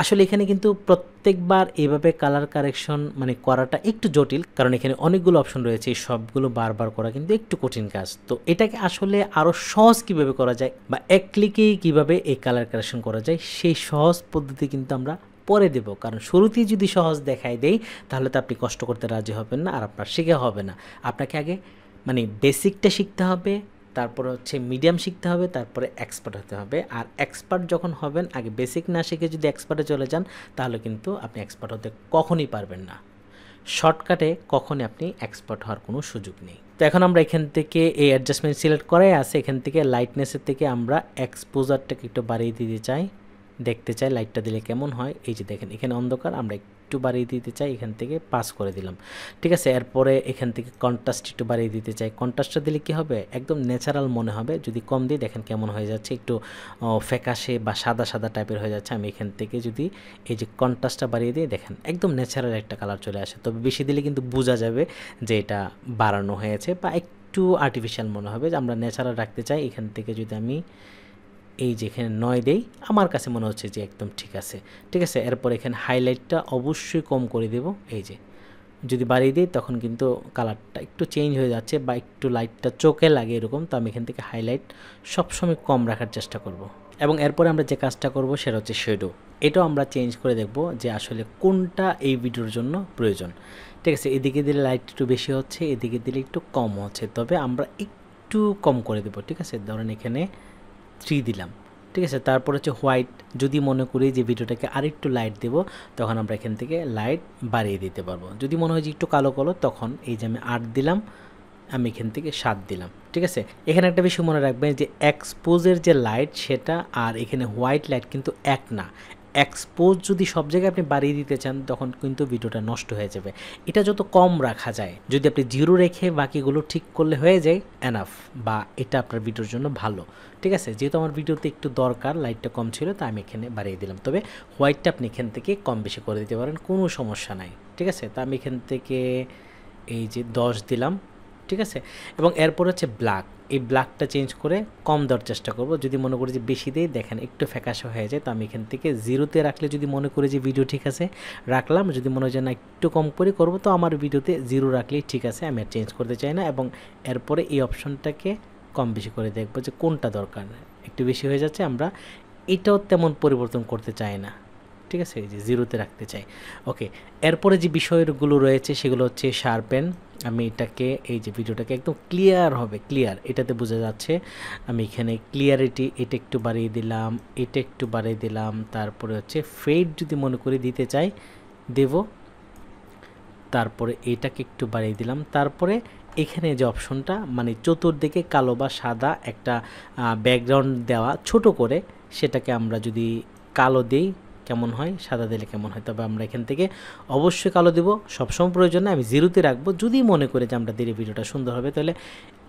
আসলে এখানে কিন্তু প্রত্যেকবার এইভাবে কালার কারেকশন মানে করাটা একটু জটিল, কারণ এখানে অনেকগুলো অপশন রয়েছে, সবগুলো বারবার করা কিন্তু একটু কঠিন কাজ। তো এটাকে আসলে আরও সহজ কিভাবে করা যায়, বা এক ক্লিকেই কীভাবে এই কালার কারেকশন করা যায়, সেই সহজ পদ্ধতি কিন্তু আমরা পরে দেব। কারণ শুরুতেই যদি সহজ দেখাই দেই, তাহলে তো আপনি কষ্ট করতে রাজি হবেন না, আর আপনার শেখা হবে না। আপনাকে আগে মানে বেসিকটা শিখতে হবে, তারপরে হচ্ছে মিডিয়াম শিখতে হবে, তারপরে এক্সপার্ট হতে হবে। আর এক্সপার্ট যখন হবেন, আগে বেসিক না শিখে যদি এক্সপার্টে চলে যান, তাহলে কিন্তু আপনি এক্সপার্ট হতে কখনই পারবেন না। শর্টকাটে কখনই আপনি এক্সপার্ট হওয়ার কোনো সুযোগ নেই। তো এখন আমরা এখান থেকে এই অ্যাডজাস্টমেন্ট সিলেক্ট করাই আছে, এখান থেকে লাইটনেসের থেকে আমরা এক্সপোজারটাকে একটু বাড়িয়ে দিতে চাই, দেখতে চাই লাইটটা দিলে কেমন হয়। এই যে দেখেন এখানে অন্ধকার, আমরা একটু বাড়িয়ে দিতে চাই, এখান থেকে পাস করে দিলাম, ঠিক আছে। এরপরে এখান থেকে কন্ট্রাস্ট একটু বাড়িয়ে দিতে চাই। কন্ট্রাস্টটা দিলে কি হবে, একদম ন্যাচারাল মনে হবে। যদি কম দিই, দেখেন কেমন হয়ে যাচ্ছে, একটু ফ্যাকাশে বা সাদা সাদা টাইপের হয়ে যাচ্ছে। আমি এখান থেকে যদি এই যে কন্ট্রাস্টটা বাড়িয়ে দিই, দেখেন একদম ন্যাচারাল একটা কালার চলে আসে। তবে বেশি দিলে কিন্তু বোঝা যাবে যে এটা বাড়ানো হয়েছে, বা একটু আর্টিফিশিয়াল মনে হবে। যে আমরা ন্যাচারাল রাখতে চাই, এখান থেকে যদি আমি এই যে এখানে 9 দেই, আমার কাছে মনে হচ্ছে যে একদম ঠিক আছে, ঠিক আছে। এরপর এখানে হাইলাইটটা অবশ্যই কম করে দেব। এই যে যদি বাড়িয়ে দিই, তখন কিন্তু কালারটা একটু চেঞ্জ হয়ে যাচ্ছে, বা একটু লাইটটা চোখে লাগে এরকম। তো আমি এখান থেকে হাইলাইট সবসময় কম রাখার চেষ্টা করব। এবং এরপরে আমরা যে কাজটা করব সেটা হচ্ছে শ্যাডো। এটাও আমরা চেঞ্জ করে দেখব যে আসলে কোনটা এই ভিডিওর জন্য প্রয়োজন, ঠিক আছে। এদিকে দিলে লাইট একটু বেশি হচ্ছে, এদিকে দিলে একটু কম হচ্ছে, তবে আমরা একটু কম করে দেব, ঠিক আছে। ধরেন এখানে 3 দিলাম, ঠিক আছে। তারপর হচ্ছে হোয়াইট, যদি মনে করি যে ভিডিওটাকে আরেকটু লাইট দেব, তখন আমরা এখান থেকে লাইট বাড়িয়ে দিতে পারবো। যদি মনে হয় যে একটু কালো কালো, তখন এই যে আমি 8 দিলাম, আমি এখান থেকে 7 দিলাম, ঠিক আছে। এখানে একটা বিষয় মনে রাখবেন যে এক্সপোজের যে লাইট সেটা আর এখানে হোয়াইট লাইট কিন্তু এক না। এক্সপোজ যদি সব জায়গায় আপনি বাড়িয়ে দিতে চান, তখন কিন্তু ভিডিওটা নষ্ট হয়ে যাবে। এটা যত কম রাখা যায়, যদি আপনি 0 রেখে বাকিগুলো ঠিক করলে হয়ে যায় এনাফ, বা এটা আপনার ভিডিওর জন্য ভালো, ঠিক আছে। যেহেতু আমার ভিডিওতে একটু দরকার, লাইটটা কম ছিল, তাই আমি এখানে বাড়িয়ে দিলাম। তবে হোয়াইটটা আপনি এখান থেকে কম বেশি করে দিতে পারেন, কোনো সমস্যা নাই, ঠিক আছে। তা আমি এখান থেকে এই যে 10 দিলাম, ঠিক আছে। এবং এরপর হচ্ছে ব্ল্যাক, এই ব্ল্যাকটা চেঞ্জ করে কম দেওয়ার চেষ্টা করব। যদি মনে করি যে বেশি দেই, দেখেন একটু ফ্যাকাশে হয়ে যায়। তো আমি এখান থেকে 0-তে রাখলে, যদি মনে করি যে ভিডিও ঠিক আছে রাখলাম, যদি মনে হয় যে না একটু কম করে করব, তো আমার ভিডিওতে 0 রাখলেই ঠিক আছে, আমি আর চেঞ্জ করতে চাই না। এবং এরপরে এই অপশনটাকে কম বেশি করে দেখব যে কোনটা দরকার। একটু বেশি হয়ে যাচ্ছে, আমরা এটাও তেমন পরিবর্তন করতে চাই না, ঠিক আছে। এই যে 0-তে রাখতে চাই। ওকে, এরপরে যে বিষয়গুলো রয়েছে সেগুলো হচ্ছে শার্পেন। আমি এটাকে এই যে ভিডিওটাকে একদম ক্লিয়ার হবে, ক্লিয়ার এটাতে বোঝা যাচ্ছে। আমি এখানে ক্লিয়ারিটি এটা একটু বাড়িয়ে দিলাম, এটা একটু বাড়িয়ে দিলাম। তারপরে হচ্ছে ফেড যদি মনে করি দিতে চাই দেব, তারপরে এটাকে একটু বাড়িয়ে দিলাম। তারপরে এখানে যে অপশনটা মানে চতুর্দিকে কালো বা সাদা একটা ব্যাকগ্রাউন্ড দেওয়া ছোট করে, সেটাকে আমরা যদি কালো দিই কেমন হয়, সাদা দিলে কেমন হয়। তবে আমরা এখান থেকে অবশ্যই কালো দেব, সবসময় প্রয়োজন না। আমি 0-তে রাখবো, যদি মনে করে যে আমরা দিলে ভিডিওটা সুন্দর হবে, তাহলে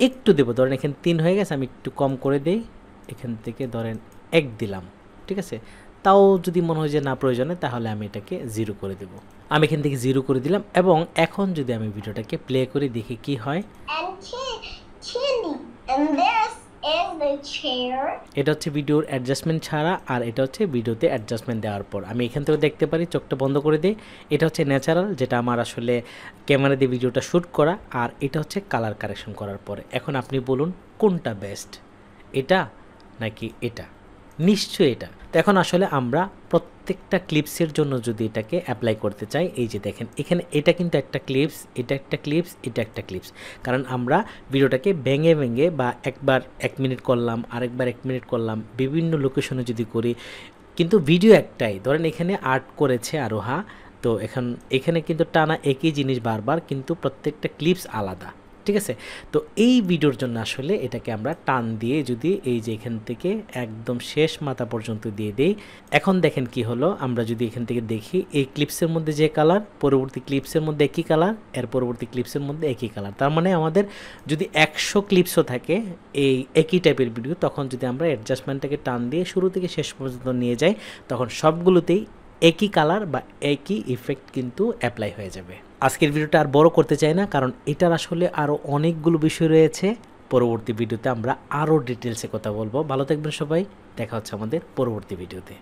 একটু দেবো। ধরেন এখানে 3 হয়ে গেছে, আমি একটু কম করে দিই, এখান থেকে ধরেন 1 দিলাম, ঠিক আছে। তাও যদি মনে হয় যে না প্রয়োজনে, তাহলে আমি এটাকে 0 করে দেব। আমি এখান থেকে 0 করে দিলাম। এবং এখন যদি আমি ভিডিওটাকে প্লে করে দেখি কি হয়। এটা হচ্ছে ভিডিওর অ্যাডজাস্টমেন্ট ছাড়া, আর এটা হচ্ছে ভিডিওতে অ্যাডজাস্টমেন্ট দেওয়ার পর। আমি এখান থেকে দেখতে পারি, চোখটা বন্ধ করে দিই। এটা হচ্ছে ন্যাচারাল, যেটা আমার আসলে ক্যামেরা দিয়ে ভিডিওটা শ্যুট করা, আর এটা হচ্ছে কালার কারেকশন করার পরে। এখন আপনি বলুন কোনটা বেস্ট, এটা নাকি এটা? নিশ্চয়ই এটা। তো এখন আসলে আমরা প্রত্যেকটা ক্লিপসের জন্য যদি এটাকে অ্যাপ্লাই করতে চাই, এই যে দেখেন এখানে এটা কিন্তু একটা ক্লিপস, এটা একটা ক্লিপস, এটা একটা ক্লিপস। কারণ আমরা ভিডিওটাকে ভেঙে ভেঙে বা একবার 1 মিনিট করলাম, আরেকবার 1 মিনিট করলাম, বিভিন্ন লোকেশনে যদি করি, কিন্তু ভিডিও একটাই। ধরেন এখানে আর্ট করেছে আরোহা, তো এখানে কিন্তু টানা একই জিনিস বারবার, কিন্তু প্রত্যেকটা ক্লিপস আলাদা, ঠিক আছে? তো এই ভিডিওর জন্য আসলে এটাকে আমরা টান দিয়ে যদি এই যে এখান থেকে একদম শেষ মাথা পর্যন্ত দিয়ে দেই, এখন দেখেন কি হলো, আমরা যদি এখান থেকে দেখি এই ক্লিপসের মধ্যে যে কালার, পরবর্তী ক্লিপসের মধ্যে একই কালার, এর পরবর্তী ক্লিপসের মধ্যে একই কালার। তার মানে আমাদের যদি 100 ক্লিপসও থাকে এই একই টাইপের ভিডিও, তখন যদি আমরা অ্যাডজাস্টমেন্টটাকে টান দিয়ে শুরু থেকে শেষ পর্যন্ত নিয়ে যাই, তখন সবগুলোতেই একই কালার বা একই ইফেক্ট কিন্তু অ্যাপ্লাই হয়ে যাবে। আজকের ভিডিওটা আর বড় করতে চাই না, কারণ এটার আসলে আরও অনেকগুলো বিষয় রয়েছে। পরবর্তী ভিডিওতে আমরা আরও ডিটেলসে কথা বলবো। ভালো থাকবেন সবাই, দেখা হচ্ছে আমাদের পরবর্তী ভিডিওতে।